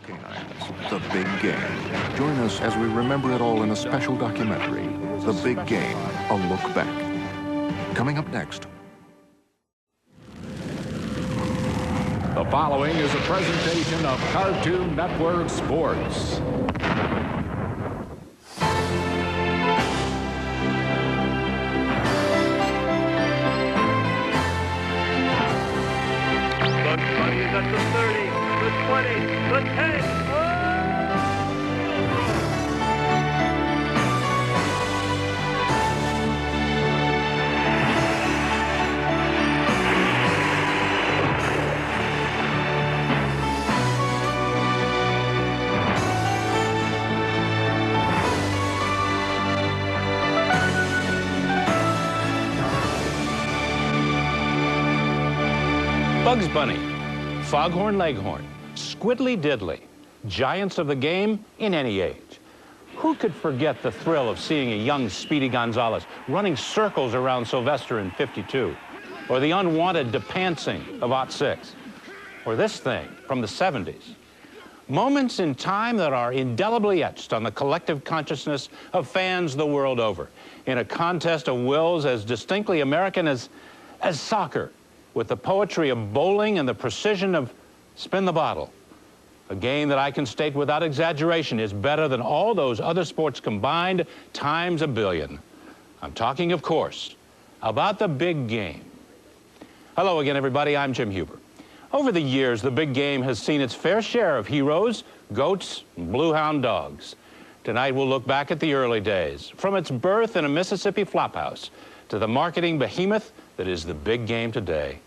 Canines, The Big Game. Join us as we remember it all in a special documentary, The Big Game, A Look Back. Coming up next. The following is a presentation of Cartoon Network Sports. Bugs Bunny is at the 30, the 20, the 10. Bugs Bunny, Foghorn Leghorn, Squiddly Diddly, giants of the game in any age. Who could forget the thrill of seeing a young Speedy Gonzales running circles around Sylvester in '52, or the unwanted DePancing of '06, or this thing from the '70s? Moments in time that are indelibly etched on the collective consciousness of fans the world over, in a contest of wills as distinctly American as soccer, with the poetry of bowling and the precision of spin the bottle. A game that I can state without exaggeration is better than all those other sports combined times a billion. I'm talking, of course, about the big game. Hello again, everybody. I'm Jim Huber. Over the years, the big game has seen its fair share of heroes, goats, and blue hound dogs. Tonight, we'll look back at the early days, from its birth in a Mississippi flophouse to the marketing behemoth that is the big game today.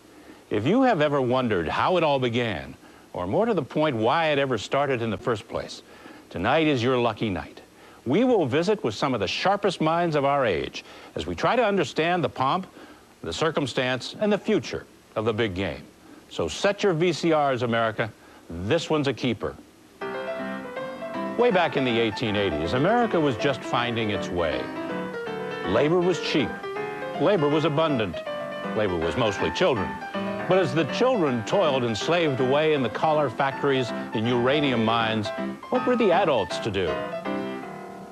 If you have ever wondered how it all began, or more to the point, why it ever started in the first place, tonight is your lucky night. We will visit with some of the sharpest minds of our age as we try to understand the pomp, the circumstance, and the future of the big game. So set your VCRs, America. This one's a keeper. Way back in the 1880s, America was just finding its way. Labor was cheap. Labor was abundant. Labor was mostly children. But as the children toiled and slaved away in the collar factories and uranium mines, what were the adults to do?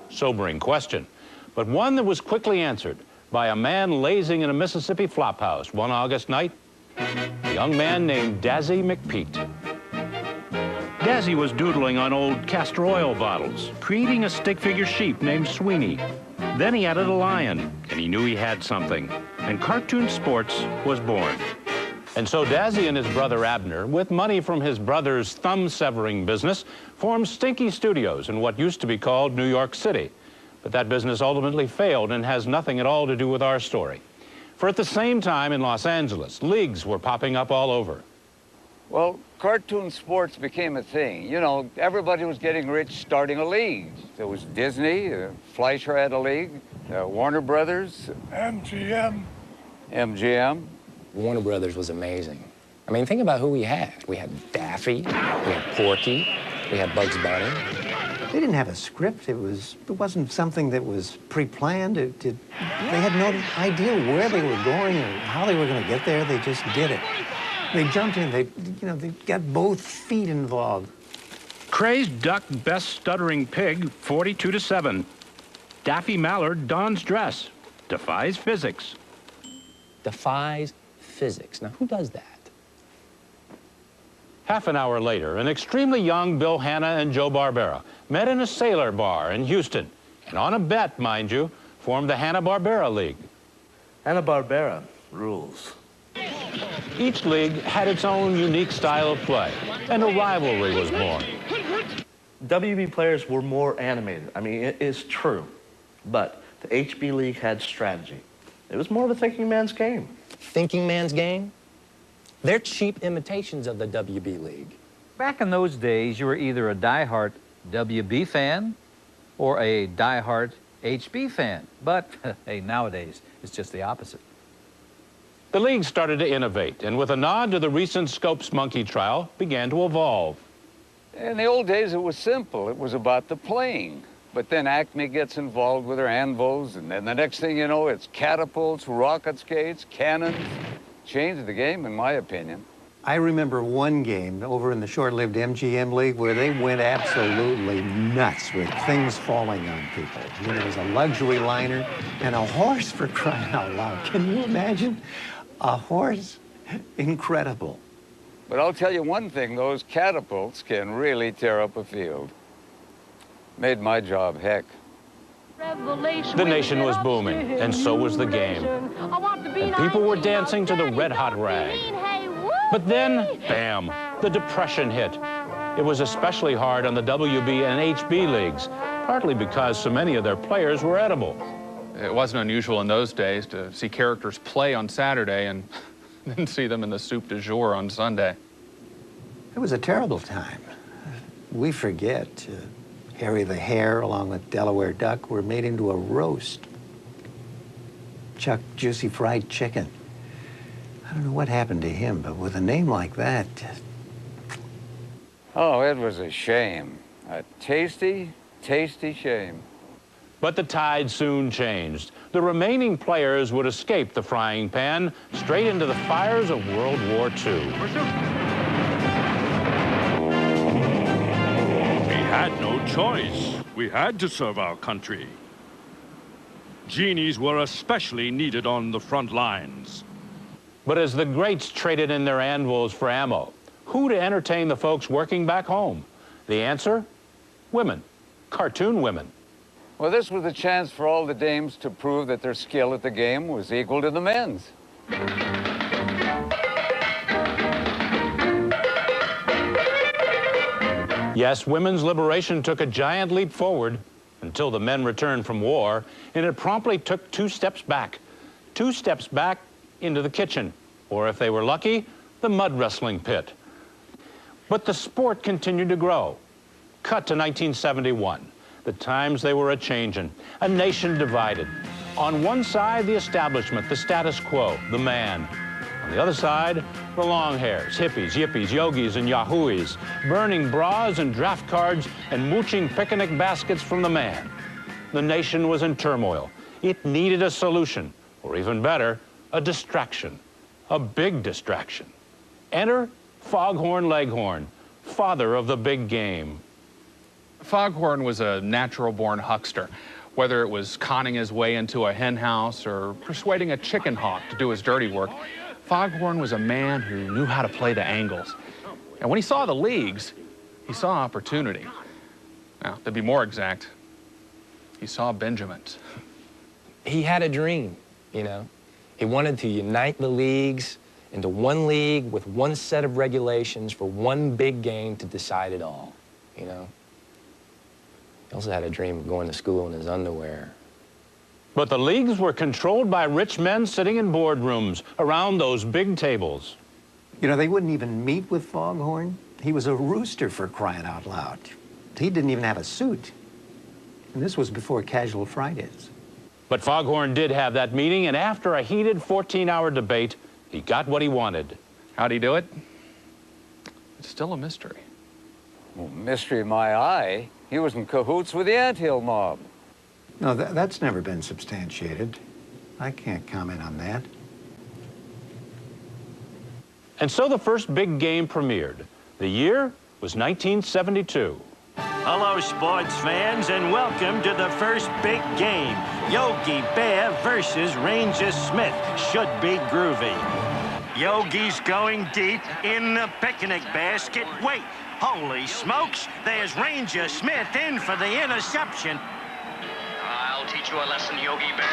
Sobering question, but one that was quickly answered by a man lazing in a Mississippi flophouse one August night, a young man named Dazzy McPete. Dazzy was doodling on old castor oil bottles, creating a stick figure sheep named Sweeney. Then he added a lion, and he knew he had something, and Cartoon Sports was born. And so Dazzy and his brother Abner, with money from his brother's thumb-severing business, formed Stinky Studios in what used to be called New York City. But that business ultimately failed and has nothing at all to do with our story. For at the same time in Los Angeles, leagues were popping up all over. Well, cartoon sports became a thing. You know, everybody was getting rich starting a league. There was Disney, Fleischer had a league, Warner Brothers. MGM. Warner Brothers was amazing. I mean, think about who we had. We had Daffy, we had Porky, we had Bugs Bunny. They didn't have a script. It wasn't something that was pre-planned. They had no idea where they were going or how they were going to get there. They just did it. They jumped in. They got both feet involved. Crazed Duck, Best Stuttering Pig, 42-7. Daffy Mallard dons dress, defies physics. Defies physics. Now, who does that? Half an hour later, an extremely young Bill Hanna and Joe Barbera met in a sailor bar in Houston, and on a bet, mind you, formed the Hanna-Barbera League. Hanna-Barbera rules. Each league had its own unique style of play, and a rivalry was born. WB players were more animated. I mean, it is true, but the HB League had strategy. It was more of a thinking man's game. Thinking man's game? They're cheap imitations of the WB League. Back in those days, you were either a diehard WB fan or a diehard HB fan. But, hey, nowadays, it's just the opposite. The league started to innovate, and with a nod to the recent Scopes monkey trial, began to evolve. In the old days, it was simple. It was about the playing. But then Acme gets involved with their anvils, and then the next thing you know, it's catapults, rocket skates, cannons. Changed the game, in my opinion. I remember one game over in the short-lived MGM League where they went absolutely nuts with things falling on people. You know, there was a luxury liner and a horse, for crying out loud. Can you imagine? A horse? Incredible. But I'll tell you one thing, those catapults can really tear up a field. Made my job heck. The nation was booming, and so was the game. And people were dancing to the red-hot rag. But then, bam, the Depression hit. It was especially hard on the WB and HB leagues, partly because so many of their players were edible. It wasn't unusual in those days to see characters play on Saturday and then see them in the soup du jour on Sunday. It was a terrible time. We forget. Harry the Hare, along with Delaware Duck, were made into a roast. Chuck Juicy Fried Chicken. I don't know what happened to him, but with a name like that... Oh, it was a shame. A tasty, tasty shame. But the tide soon changed. The remaining players would escape the frying pan straight into the fires of World War II. We had no choice. We had to serve our country. Genies were especially needed on the front lines. But as the greats traded in their anvils for ammo, who to entertain the folks working back home? The answer? Women. Cartoon women. Well, this was a chance for all the dames to prove that their skill at the game was equal to the men's. Yes, women's liberation took a giant leap forward until the men returned from war, and it promptly took 2 steps back. 2 steps back into the kitchen, or if they were lucky, the mud wrestling pit. But the sport continued to grow. Cut to 1971. The times they were a-changin', a nation divided. On one side, the establishment, the status quo, the man. On the other side, the long hairs, hippies, yippies, yogis, and yahooies, burning bras and draft cards and mooching picnic baskets from the man. The nation was in turmoil. It needed a solution, or even better, a distraction, a big distraction. Enter Foghorn Leghorn, father of the big game. Foghorn was a natural-born huckster, whether it was conning his way into a hen house or persuading a chicken hawk to do his dirty work. Foghorn was a man who knew how to play the angles. And when he saw the leagues, he saw opportunity. Now, to be more exact, he saw Benjamins. He had a dream, you know. He wanted to unite the leagues into one league with one set of regulations for one big game to decide it all, you know. He also had a dream of going to school in his underwear. But the leagues were controlled by rich men sitting in boardrooms around those big tables. You know, they wouldn't even meet with Foghorn. He was a rooster, for crying out loud. He didn't even have a suit. And this was before Casual Fridays. But Foghorn did have that meeting, and after a heated 14-hour debate, he got what he wanted. How'd he do it? It's still a mystery. Well, mystery in my eye. He was in cahoots with the Anthill mob. No, that's never been substantiated. I can't comment on that. And so the first big game premiered. The year was 1972. Hello, sports fans, and welcome to the first big game. Yogi Bear versus Ranger Smith. Should be groovy. Yogi's going deep in the picnic basket. Wait, holy smokes, there's Ranger Smith in for the interception. I'll teach you a lesson, Yogi Bear.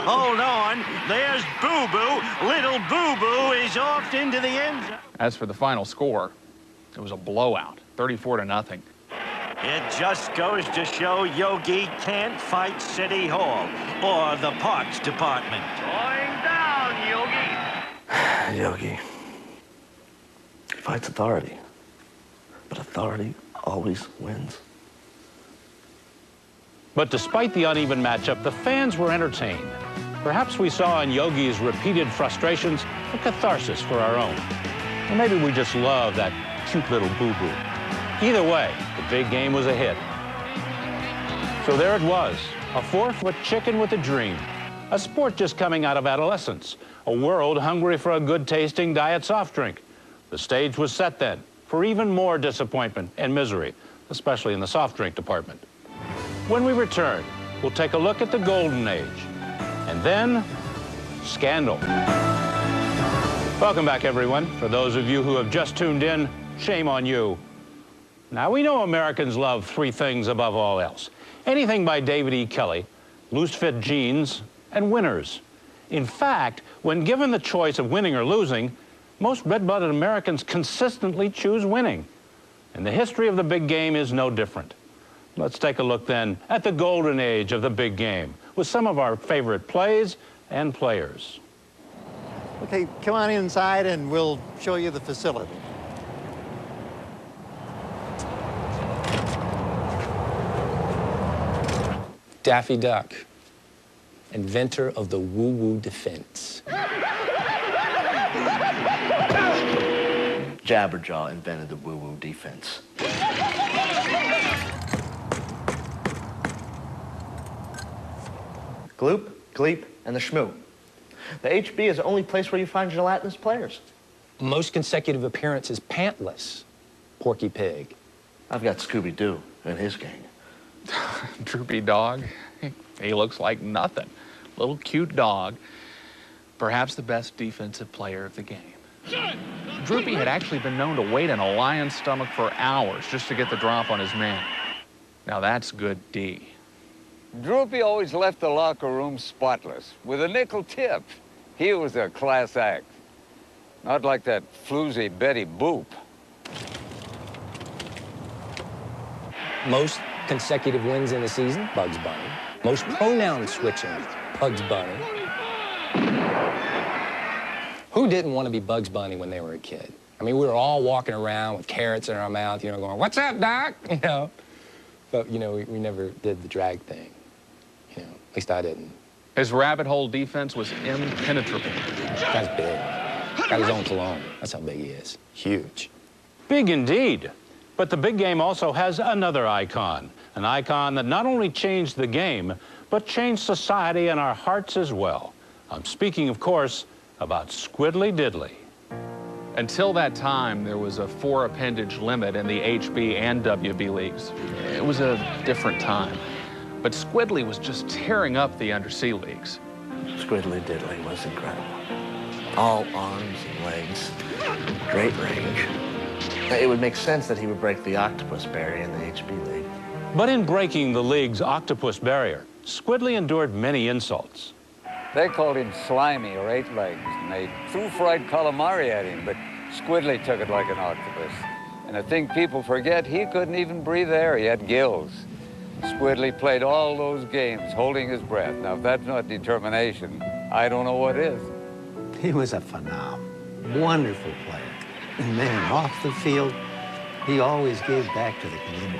Hold on, there's Boo Boo. Little Boo Boo is off into the end zone. As for the final score, it was a blowout, 34-0. It just goes to show Yogi can't fight City Hall or the Parks Department. Going down, Yogi. Yogi. He fights authority. But authority always wins. But despite the uneven matchup, the fans were entertained. Perhaps we saw in Yogi's repeated frustrations a catharsis for our own. Or maybe we just love that cute little boo-boo. Either way, the big game was a hit. So there it was, a 4-foot chicken with a dream. a sport just coming out of adolescence, a world hungry for a good-tasting diet soft drink. The stage was set then for even more disappointment and misery, especially in the soft drink department. When we return, we'll take a look at the golden age, and then scandal. Welcome back, everyone. For those of you who have just tuned in, shame on you. Now, we know Americans love three things above all else: anything by David E. Kelley, loose-fit jeans, and winners. In fact, when given the choice of winning or losing, most red-blooded Americans consistently choose winning. And the history of the big game is no different. Let's take a look then at the golden age of the big game with some of our favorite plays and players. Okay, come on inside and we'll show you the facility. Daffy Duck, inventor of the woo-woo defense. Jabberjaw invented the woo-woo defense. Gloop, Gleep, and the Schmoo. The HB is the only place where you find gelatinous players. Most consecutive appearances pantless. Porky Pig. I've got Scooby-Doo and his gang. Droopy Dog. He looks like nothing. Little cute dog. Perhaps the best defensive player of the game. Droopy had actually been known to wait in a lion's stomach for hours just to get the drop on his man. Now that's good D. Droopy always left the locker room spotless, with a nickel tip. He was a class act. Not like that floozy Betty Boop. Most consecutive wins in a season, Bugs Bunny. Most pronoun switching, Bugs Bunny. Who didn't want to be Bugs Bunny when they were a kid? I mean, we were all walking around with carrots in our mouth, you know, going, "What's up, Doc?" You know. But, you know, we never did the drag thing. You know, at least I didn't. His rabbit hole defense was impenetrable. Guy's big. Got his own cologne. That's how big he is. Huge. Big indeed. But the big game also has another icon, an icon that not only changed the game, but changed society and our hearts as well. I'm speaking, of course, about Squidly Diddly. Until that time, there was a 4-appendage limit in the HB and WB leagues. It was a different time. But Squidly was just tearing up the undersea leagues. Squidly Diddly was incredible. All arms and legs, great range. It would make sense that he would break the octopus barrier in the HB league. But in breaking the league's octopus barrier, Squidly endured many insults. They called him Slimy or Eight Legs, and they threw fried calamari at him, but Squidly took it like an octopus. And I think people forget he couldn't even breathe air. He had gills. Squidly played all those games holding his breath. Now, if that's not determination, I don't know what is. He was a phenom, wonderful player. And then off the field, he always gave back to the community.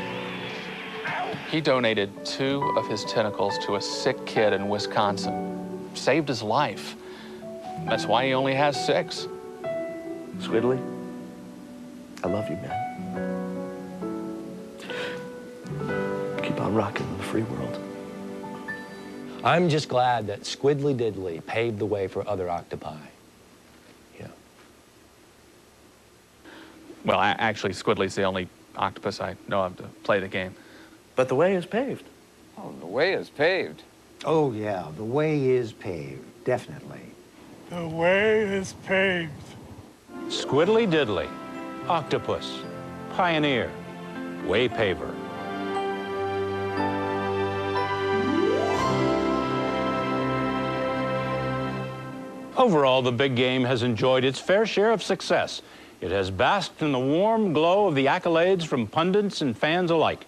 He donated 2 of his tentacles to a sick kid in Wisconsin. Saved his life. That's why he only has 6. Squidly, I love you, man. Keep on rocking in the free world. I'm just glad that Squidly Diddly paved the way for other octopi. You know. Well, actually, Squidly's the only octopus I know of to play the game. But the way is paved. Oh, the way is paved. Oh, yeah, the way is paved, definitely. The way is paved. Squidly Diddly, octopus, pioneer, way paver. Overall, the big game has enjoyed its fair share of success. It has basked in the warm glow of the accolades from pundits and fans alike.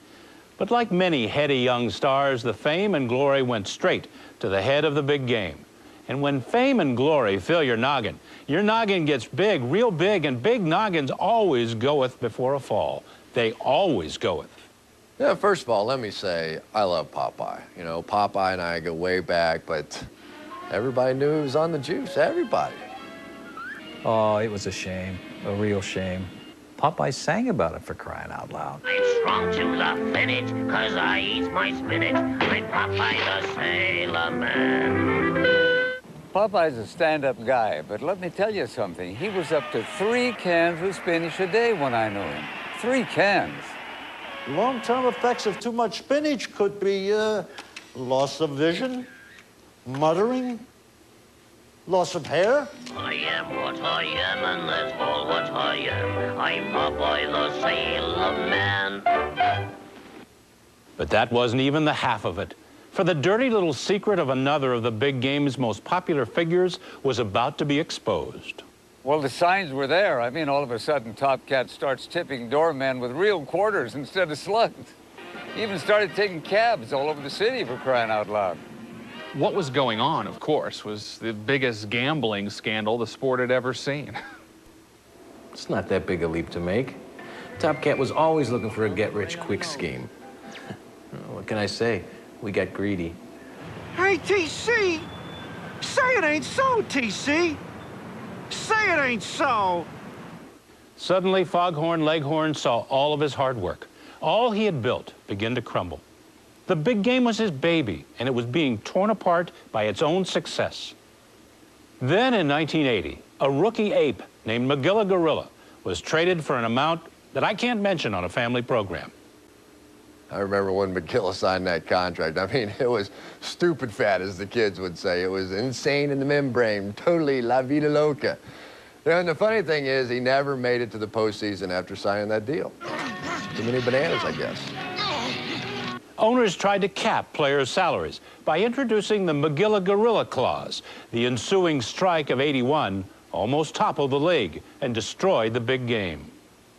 But like many heady young stars, the fame and glory went straight to the head of the big game. And when fame and glory fill your noggin gets big, real big, and big noggins always goeth before a fall. They always goeth. Yeah, first of all, let me say I love Popeye. You know, Popeye and I go way back, but everybody knew he was on the juice, everybody. Oh, it was a shame, a real shame. Popeye sang about it, for crying out loud. I'm strong to the finish, 'cause I eat my spinach. I'm Popeye the Sailor Man. Popeye's a stand-up guy, but let me tell you something. He was up to 3 cans of spinach a day when I knew him. 3 cans. Long-term effects of too much spinach could be loss of vision, muttering, loss of hair. I am what I am, and that's all what I am. I'm Popeye the Sailor Man. But that wasn't even the half of it. For the dirty little secret of another of the big game's most popular figures was about to be exposed. Well, the signs were there. I mean, all of a sudden, Top Cat starts tipping doormen with real quarters instead of slugs. He even started taking cabs all over the city, for crying out loud. What was going on, of course, was the biggest gambling scandal the sport had ever seen. It's not that big a leap to make. Top Cat was always looking for a get-rich-quick scheme. What can I say? We got greedy. Hey, TC! Say it ain't so, TC! Say it ain't so! Suddenly, Foghorn Leghorn saw all of his hard work, all he had built, begin to crumble. The big game was his baby, and it was being torn apart by its own success. Then in 1980, a rookie ape named Magilla Gorilla was traded for an amount that I can't mention on a family program. I remember when Magilla signed that contract. I mean, it was stupid fat, as the kids would say. It was insane in the membrane, totally la vida loca. And the funny thing is, he never made it to the postseason after signing that deal. Too many bananas, I guess. Owners tried to cap players' salaries by introducing the Magilla Gorilla Clause. The ensuing strike of '81 almost toppled the league and destroyed the big game.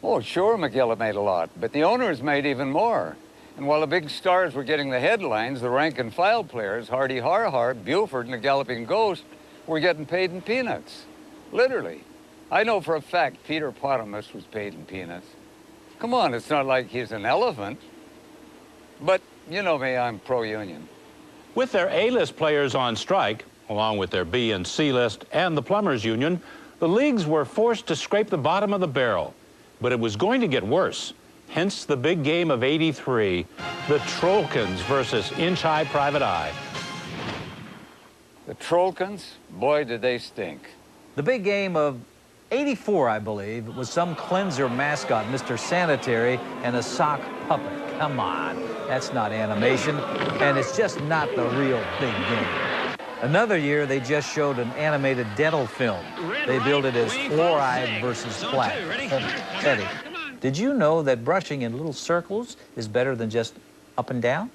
Oh, sure, Magilla made a lot, but the owners made even more. And while the big stars were getting the headlines, the rank-and-file players, Hardy Har, Buford, and the Galloping Ghost, were getting paid in peanuts. Literally. I know for a fact Peter Potamus was paid in peanuts. Come on, it's not like he's an elephant. But, you know me, I'm pro-union. With their A-list players on strike, along with their B and C-list and the Plumbers Union, the leagues were forced to scrape the bottom of the barrel. But it was going to get worse. Hence the big game of '83, the Trollkins versus Inch High Private Eye. The Trollkins, boy, did they stink. The big game of '84, I believe, was some cleanser mascot, Mr. Sanitary, and a sock puppet. Come on, that's not animation, and it's just not the real big game. Another year, they just showed an animated dental film. They billed it as Fluoride versus Plaque. Eddie, did you know that brushing in little circles is better than just up and down?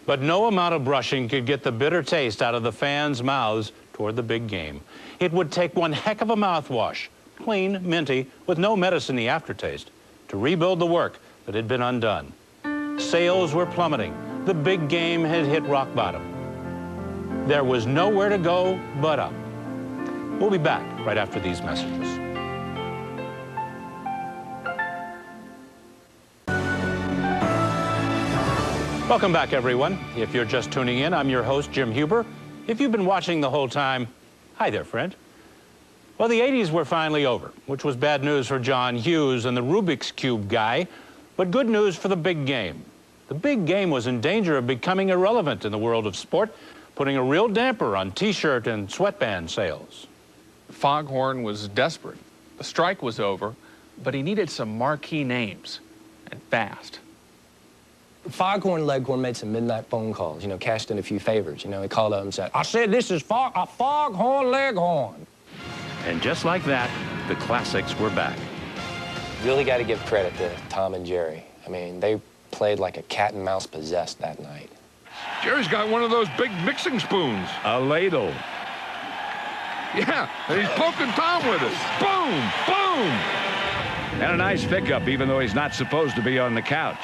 But no amount of brushing could get the bitter taste out of the fans' mouths toward the big game. It would take one heck of a mouthwash, clean, minty, with no medicine-y aftertaste, to rebuild the work that had been undone. Sales were plummeting. The big game had hit rock bottom. There was nowhere to go but up. We'll be back right after these messages. Welcome back, everyone. If you're just tuning in, I'm your host, Jim Huber. If you've been watching the whole time, hi there, friend. Well, the 80s were finally over, which was bad news for John Hughes and the Rubik's Cube guy, but good news for the big game. The big game was in danger of becoming irrelevant in the world of sport, putting a real damper on T-shirt and sweatband sales. Foghorn was desperate. The strike was over, but he needed some marquee names, and fast. Foghorn Leghorn made some midnight phone calls, cashed in a few favors. He called up and said, I said this is a Foghorn Leghorn. And just like that, the classics were back. Really got to give credit to Tom and Jerry. I mean, they played like a cat and mouse possessed that night. Jerry's got one of those big mixing spoons. A ladle. Yeah, and he's poking Tom with it. Boom, boom. And a nice pickup, even though he's not supposed to be on the couch.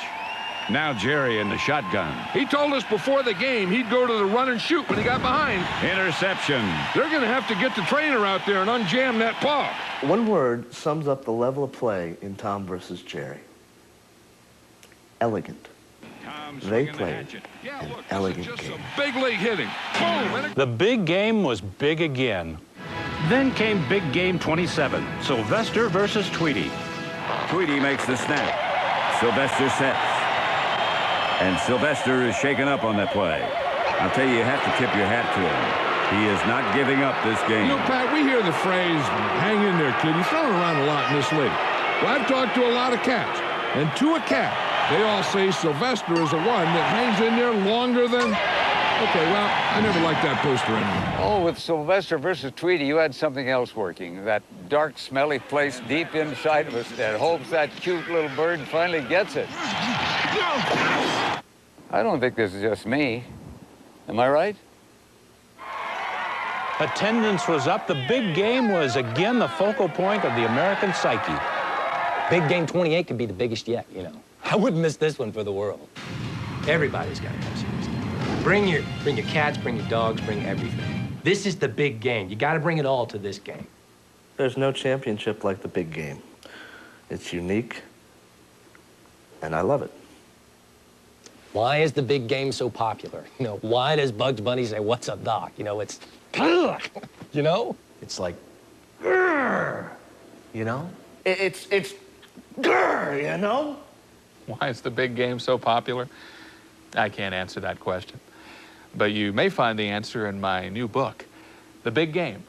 Now Jerry in the shotgun. He told us before the game he'd go to the run and shoot when he got behind. Interception. They're going to have to get the trainer out there and unjam that paw. One word sums up the level of play in Tom versus Jerry. Elegant. They played an elegant game. Big league hitting. Boom. The big game was big again. Then came big game 27, Sylvester versus Tweety. Tweety makes the snap. Sylvester sets. And Sylvester is shaken up on that play. I'll tell you, you have to tip your hat to him. He is not giving up this game. You know, Pat, we hear the phrase, hang in there, kid. He's thrown around a lot in this league. Well, I've talked to a lot of cats, and to a cat, they all say Sylvester is the one that hangs in there longer than... Okay, well, I never liked that poster anymore. Oh, with Sylvester versus Tweety, you had something else working. That dark, smelly place deep inside of us that hopes that cute little bird finally gets it. I don't think this is just me. Am I right? Attendance was up. The big game was again the focal point of the American psyche. Big Game 28 could be the biggest yet, you know. I wouldn't miss this one for the world. Everybody's got to come see this game. Bring your cats, bring your dogs, bring everything. This is the big game. You got to bring it all to this game. There's no championship like the big game. It's unique, and I love it. Why is the big game so popular? You know, why does Bugs Bunny say, "What's up, Doc?" You know, it's, you know? It's like, grrr, you know? It's grrr, you know? Why is the big game so popular? I can't answer that question. But you may find the answer in my new book, The Big Game.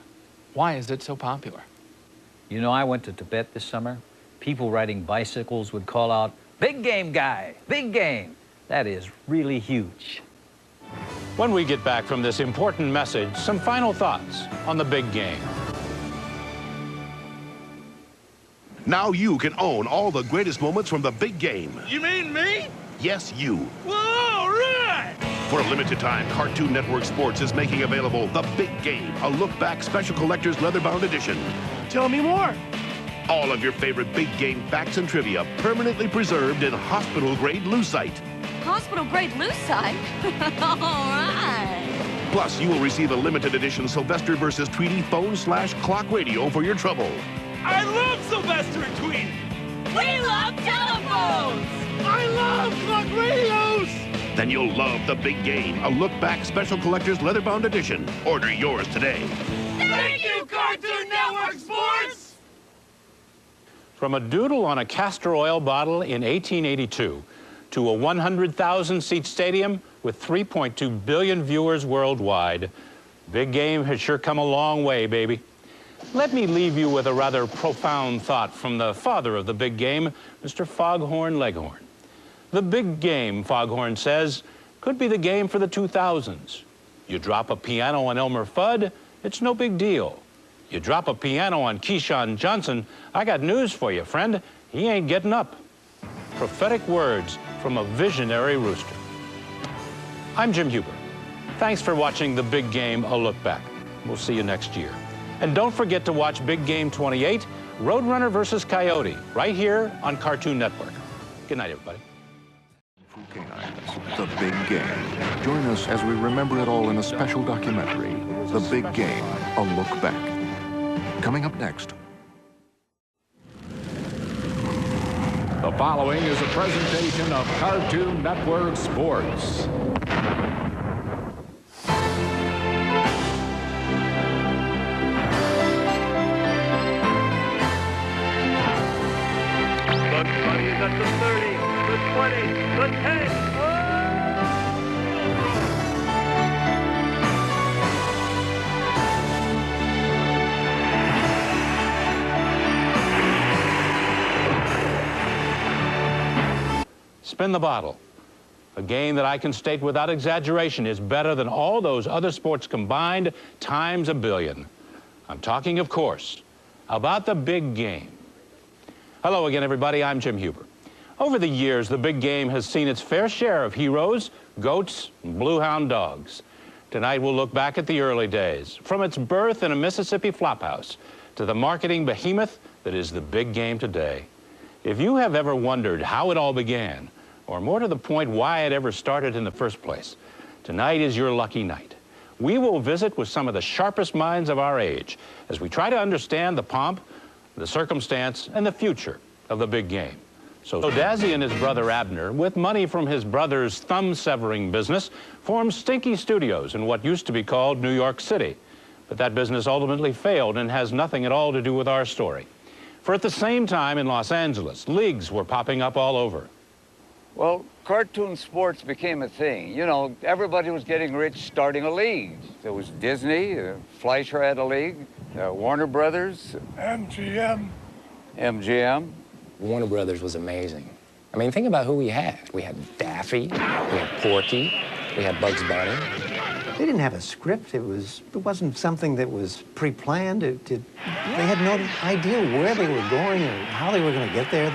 Why is it so popular? You know, I went to Tibet this summer. People riding bicycles would call out, "Big game guy, big game." That is really huge. When we get back from this important message, some final thoughts on the big game. Now you can own all the greatest moments from the big game. You mean me? Yes, you. Well, all right! For a limited time, Cartoon Network Sports is making available The Big Game, a look-back special collector's leather-bound edition. Tell me more. All of your favorite big game facts and trivia permanently preserved in hospital-grade lucite. Hospital-grade lucite? All right. Plus, you will receive a limited edition Sylvester versus Tweety phone/clock radio for your trouble. I love Sylvester and Tweety. We love telephones. I love clock radios. Then you'll love The Big Game, a look-back special collector's leather-bound edition. Order yours today. Thank you, Cartoon Network Sports. From a doodle on a castor oil bottle in 1882 to a 100,000-seat stadium with 3.2 billion viewers worldwide, Big Game has sure come a long way, baby. Let me leave you with a rather profound thought from the father of the big game, Mr. Foghorn Leghorn. The big game, Foghorn says, could be the game for the 2000s. You drop a piano on Elmer Fudd, it's no big deal. You drop a piano on Keyshawn Johnson, I got news for you, friend. He ain't getting up. Prophetic words from a visionary rooster. I'm Jim Huber. Thanks for watching The Big Game, A Look Back. We'll see you next year. And don't forget to watch Big Game 28, Roadrunner versus Coyote, right here on Cartoon Network. Good night, everybody. The Big Game. Join us as we remember it all in a special documentary, The Big Game, A Look Back. Coming up next. The following is a presentation of Cartoon Network Sports. Bugs Bunny is at the 30, the 20, the 10. Spin the bottle. A game that I can state without exaggeration is better than all those other sports combined times a billion. I'm talking, of course, about the big game. Hello again, everybody. I'm Jim Huber. Over the years, the big game has seen its fair share of heroes, goats, and blue hound dogs. Tonight, we'll look back at the early days, from its birth in a Mississippi flophouse to the marketing behemoth that is the big game today. If you have ever wondered how it all began, or more to the point, why it ever started in the first place, tonight is your lucky night. We will visit with some of the sharpest minds of our age as we try to understand the pomp, the circumstance, and the future of the big game. So Dazzy and his brother Abner, with money from his brother's thumb-severing business, formed Stinky Studios in what used to be called New York City. But that business ultimately failed and has nothing at all to do with our story. For at the same time in Los Angeles, leagues were popping up all over. Well, cartoon sports became a thing. You know, everybody was getting rich starting a league. There was Disney, Fleischer had a league, Warner Brothers. MGM. MGM. Warner Brothers was amazing. I mean, think about who we had. We had Daffy, we had Porky, we had Bugs Bunny. They didn't have a script. It wasn't something that was pre-planned. They had no idea where they were going or how they were going to get there.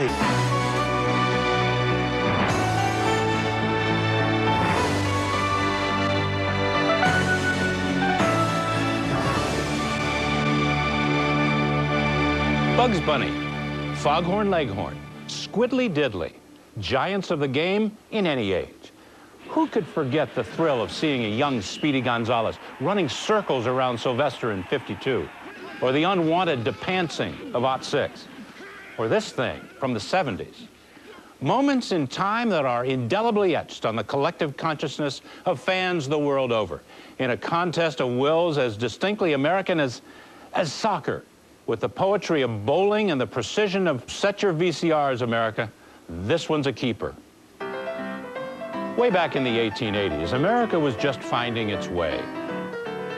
Bugs Bunny, Foghorn Leghorn, Squiddly Diddly, giants of the game in any age. Who could forget the thrill of seeing a young Speedy Gonzalez running circles around Sylvester in '52, or the unwanted DePancing of '06, or this thing from the '70s? Moments in time that are indelibly etched on the collective consciousness of fans the world over, in a contest of wills as distinctly American as soccer, with the poetry of bowling and the precision of set your VCRs, America. This one's a keeper. Way back in the 1880s, America was just finding its way.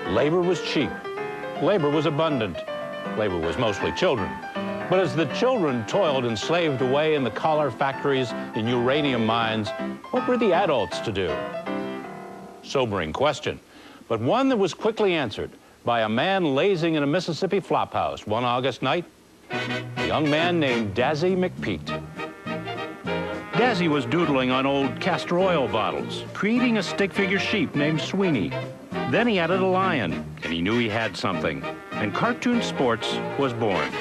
Labor was cheap. Labor was abundant. Labor was mostly children. But as the children toiled and slaved away in the collar factories and uranium mines, what were the adults to do? Sobering question, but one that was quickly answered by a man lazing in a Mississippi flophouse one August night, a young man named Dazzy McPete. Dazzy was doodling on old castor oil bottles, creating a stick figure sheep named Sweeney. Then he added a lion, and he knew he had something, and cartoon sports was born.